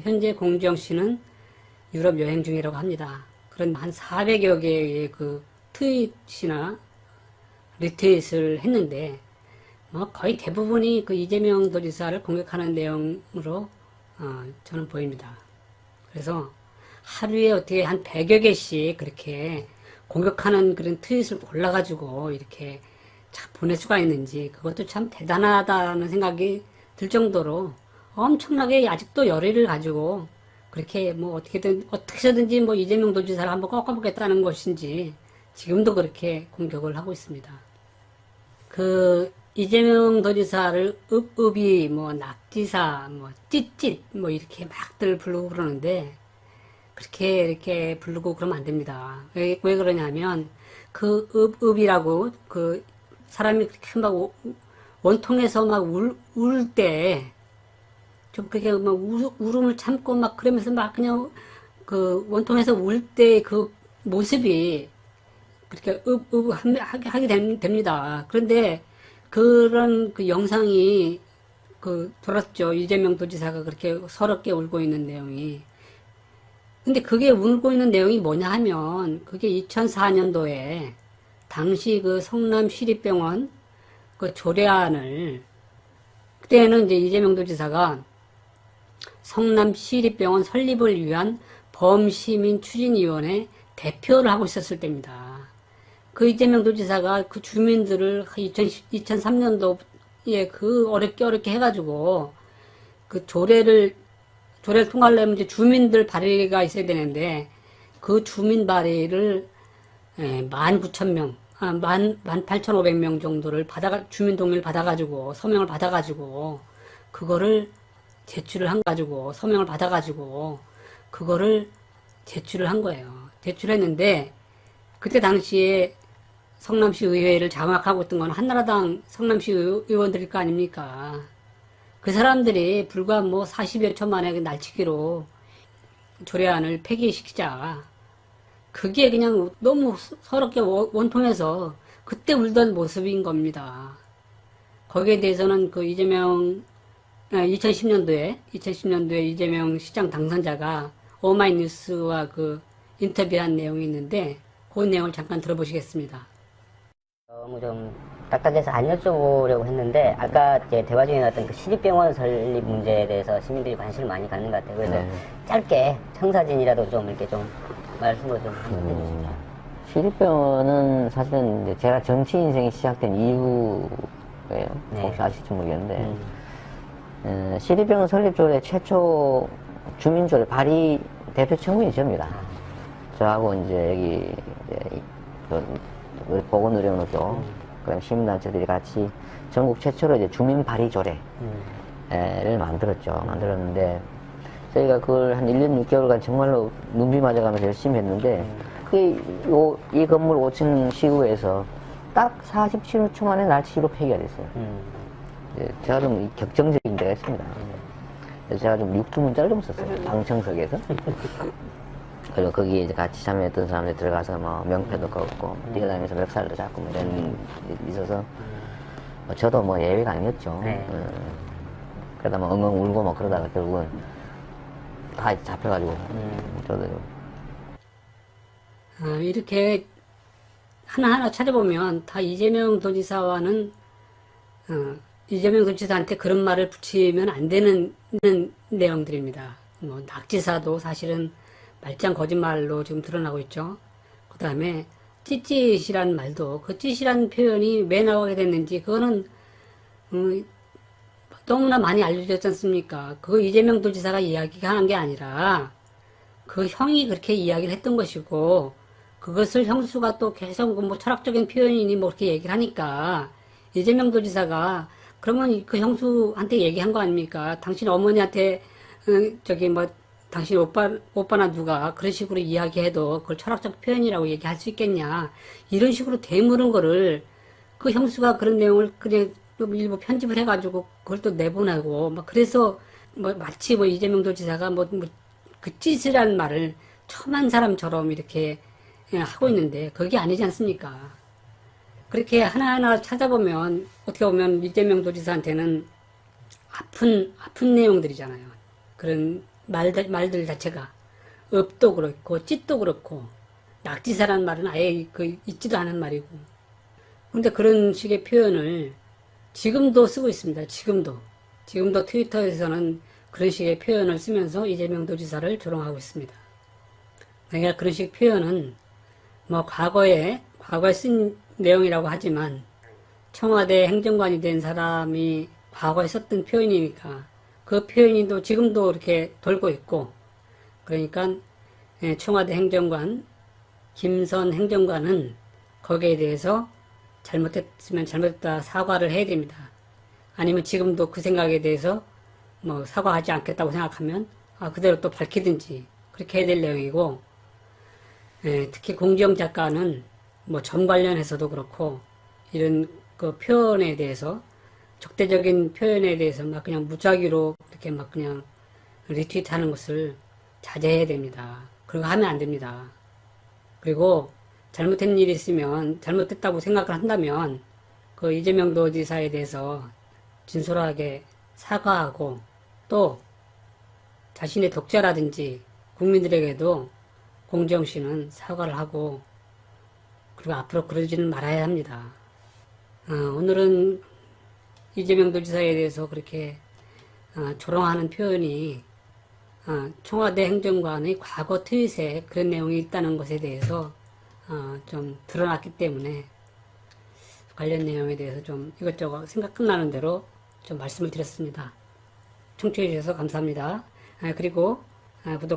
현재 공주영 씨는 유럽 여행 중이라고 합니다. 그런 한 400여 개의 그 트윗이나 리트윗을 했는데 뭐 거의 대부분이 그 이재명 도지사를 공격하는 내용으로 저는 보입니다. 그래서 하루에 어떻게 한 100여 개씩 그렇게 공격하는 그런 트윗을 골라가지고 이렇게 참 보낼 수가 있는지 그것도 참 대단하다는 생각이 들 정도로 엄청나게 아직도 열의를 가지고 그렇게 뭐 어떻게든지 뭐 이재명 도지사를 한번 꺾어보겠다는 것인지 지금도 그렇게 공격을 하고 있습니다. 그 이재명 도지사를 읍읍이 뭐 낙지사 뭐 찢찢 뭐 이렇게 막들 부르고 그러는데 그렇게 이렇게 부르고 그러면 안 됩니다. 왜 그러냐면 그 읍읍이라고 그 사람이 그렇게 막 원통에서 막 울 때 좀 그렇게 막 울음을 참고 막 그러면서 막 그냥 그 원통에서 울 때 그 모습이 그렇게 하게 됩니다. 그런데 그런 그 영상이 그 돌았죠. 이재명 도지사가 그렇게 서럽게 울고 있는 내용이. 근데 그게 울고 있는 내용이 뭐냐 하면 그게 2004년도에 당시 그 성남시립병원 그 조례안을 그때는 이제 이재명 도지사가 성남시립병원 설립을 위한 범시민추진위원회 대표를 하고 있었을 때입니다. 그 이재명 도지사가 그 주민들을 2003년도에 그 어렵게 해가지고 그 조례를 통과하려면 이제 주민들 발의가 있어야 되는데 그 주민 발의를 19,000명, 18,500명 정도를 주민 동의를 받아가지고 서명을 받아가지고 그거를 제출을 서명을 받아가지고 그거를 제출을 한 거예요. 제출했는데 그때 당시에 성남시 의회를 장악하고 있던 건 한나라당 성남시 의원들일 거 아닙니까? 그 사람들이 불과 뭐 40여 초 만에 날치기로 조례안을 폐기시키자. 그게 그냥 너무 서럽게 원통해서 그때 울던 모습인 겁니다. 거기에 대해서는 그 2010년도에 이재명 시장 당선자가 오마이뉴스와 그 인터뷰한 내용이 있는데 그 내용을 잠깐 들어보시겠습니다. 너무 좀 딱딱해서 안 여쭤보려고 했는데 아까 이제 대화 중에 나왔던 그 시립병원 설립 문제에 대해서 시민들이 관심을 많이 갖는 것 같아요. 그래서 짧게 청사진이라도 좀 이렇게 좀 말씀을 좀 해주시죠. 시립병원은 사실은 이제 제가 정치 인생이 시작된 이후에요. 혹시 아실지 모르겠는데 시립병원 설립 조례 최초 주민조례 발의 대표 청문이 저입니다. 저하고 이제 여기 우리 보건의료노조 그다음 시민단체들이 같이 전국 최초로 이제 주민 발의 조례를 만들었는데 저희가 그걸 한 1년 6개월간 정말로 눈비 맞아가면서 열심히 했는데 이 건물 5층 시구에서 딱 47초 만에 날치기로 폐기가 됐어요. 제가 좀 격정적인 데가 있습니다. 그래서 제가 좀 육두문자를 좀 썼어요. 방청석에서. 그리고 거기에 이제 같이 참여했던 사람들 들어가서 뭐 명패도 걷고 뛰어다니면서 멱살도 잡고 뭐 이런 일이 있어서 저도 뭐 예외가 아니었죠. 그러다 뭐 엉엉 울고 뭐 그러다가 결국은 다 잡혀가지고 저도 이렇게 하나하나 찾아보면 다 이재명 도지사와는 이재명 도지사한테 그런 말을 붙이면 안 되는 내용들입니다. 뭐 낙지사도 사실은 말짱 거짓말로 지금 드러나고 있죠. 그 다음에 찌찌이란 말도 그 찌찌란 표현이 왜 나오게 됐는지 그거는 너무나 많이 알려졌지 않습니까? 그거 이재명 도지사가 이야기하는 게 아니라 그 형이 그렇게 이야기를 했던 것이고 그것을 형수가 또 계속 뭐 철학적인 표현이니 뭐 이렇게 얘기를 하니까 이재명 도지사가 그러면 그 형수한테 얘기한 거 아닙니까? 당신 어머니한테 당신 오빠나 누가 그런 식으로 이야기해도 그걸 철학적 표현이라고 얘기할 수 있겠냐. 이런 식으로 되물은 거를 그 형수가 그런 내용을 그냥 일부 편집을 해가지고 그걸 또 내보내고 막 그래서 뭐 마치 뭐 이재명 도지사가 그 찌질한 말을 첨한 사람처럼 이렇게 하고 있는데 그게 아니지 않습니까? 그렇게 하나하나 찾아보면 어떻게 보면 이재명 도지사한테는 아픈 내용들이잖아요. 그런 말들 자체가 업도 그렇고 찢도 그렇고 낙지사라는 말은 아예 있지도 않은 말이고. 근데 그런 식의 표현을 지금도 쓰고 있습니다. 지금도 트위터에서는 그런 식의 표현을 쓰면서 이재명 도지사를 조롱하고 있습니다. 그러니까 그런 식 표현은 뭐 과거에 쓴 내용이라고 하지만 청와대 행정관이 된 사람이 과거에 썼던 표현이니까 그 표현이 또 지금도 이렇게 돌고 있고, 그러니까 청와대 행정관 김선 행정관은 거기에 대해서 잘못했으면 잘못했다 사과를 해야 됩니다. 아니면 지금도 그 생각에 대해서 뭐 사과하지 않겠다고 생각하면 그대로 또 밝히든지 그렇게 해야 될 내용이고, 특히 공지영 작가는 뭐 점 관련해서도 그렇고 이런 그 표현에 대해서 적대적인 표현에 대해서 막 그냥 무작위로 이렇게 막 그냥 리트윗하는 것을 자제해야 됩니다. 그거 하면 안 됩니다. 그리고 잘못된 일이 있으면 잘못됐다고 생각을 한다면 그 이재명 도지사에 대해서 진솔하게 사과하고 또 자신의 독자라든지 국민들에게도 공지영 씨는 사과를 하고 그리고 앞으로 그러지는 말아야 합니다. 오늘은 이재명 도지사에 대해서 그렇게 조롱하는 표현이 청와대 행정관의 과거 트윗에 그런 내용이 있다는 것에 대해서 좀 드러났기 때문에 관련 내용에 대해서 좀 이것저것 생각나는 대로 좀 말씀을 드렸습니다. 청취해 주셔서 감사합니다. 그리고 구독